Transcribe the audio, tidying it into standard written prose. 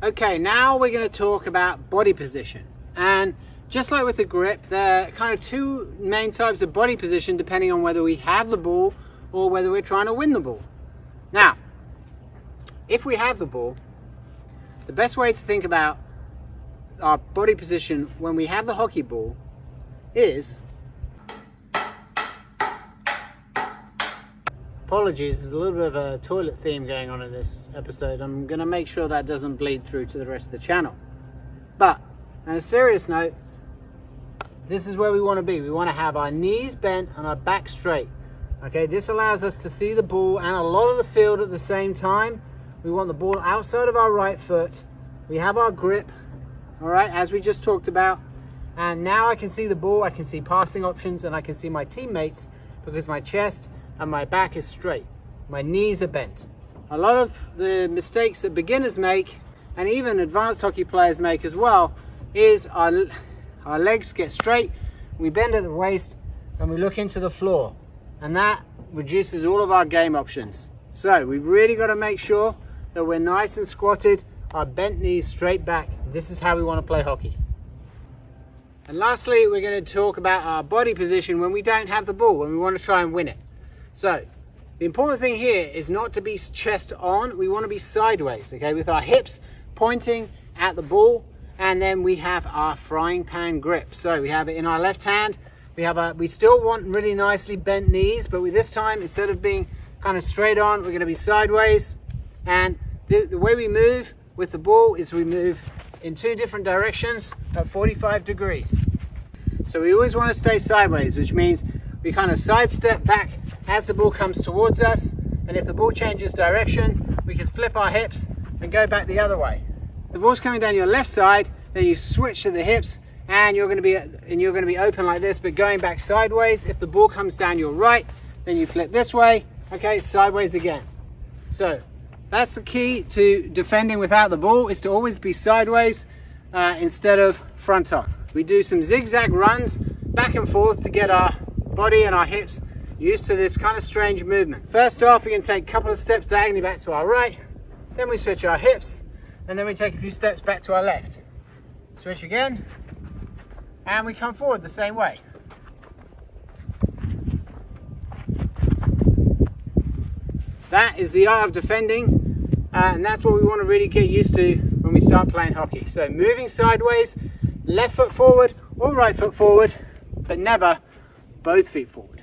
Okay, now we're going to talk about body position. And just like with the grip, there are kind of two main types of body position depending on whether we have the ball or whether we're trying to win the ball. Now, if we have the ball, the best way to think about our body position when we have the hockey ball is... Apologies, there's a little bit of a toilet theme going on in this episode. I'm going to make sure that doesn't bleed through to the rest of the channel. But, on a serious note, this is where we want to be. We want to have our knees bent and our back straight. Okay, this allows us to see the ball and a lot of the field at the same time. We want the ball outside of our right foot. We have our grip, all right, as we just talked about. And now I can see the ball, I can see passing options, and I can see my teammates because my chest and my back is straight. My knees are bent. A lot of the mistakes that beginners make, and even advanced hockey players make as well, is our legs get straight, we bend at the waist, and we look into the floor. And that reduces all of our game options. So we've really got to make sure that we're nice and squatted, our bent knees straight back. This is how we want to play hockey. And lastly, we're going to talk about our body position when we don't have the ball, when we want to try and win it. So, the important thing here is not to be chest on, we want to be sideways, okay, with our hips pointing at the ball, and then we have our frying pan grip. So we have it in our left hand, we still want really nicely bent knees, but with this time, instead of being kind of straight on, we're going to be sideways, and the way we move with the ball is we move in two different directions at 45 degrees. So we always want to stay sideways, which means we kind of sidestep back as the ball comes towards us, and if the ball changes direction, we can flip our hips and go back the other way. The ball's coming down your left side, then you switch to the hips, and you're going to be open like this, but going back sideways. If the ball comes down your right, then you flip this way, okay, sideways again. So that's the key to defending without the ball, is to always be sideways instead of front on. We do some zigzag runs back and forth to get our body and our hips used to this kind of strange movement. First off, we can take a couple of steps diagonally back to our right, then we switch our hips, and then we take a few steps back to our left. Switch again, and we come forward the same way. That is the art of defending, and that's what we want to really get used to when we start playing hockey. So moving sideways, left foot forward or right foot forward, but never both feet forward.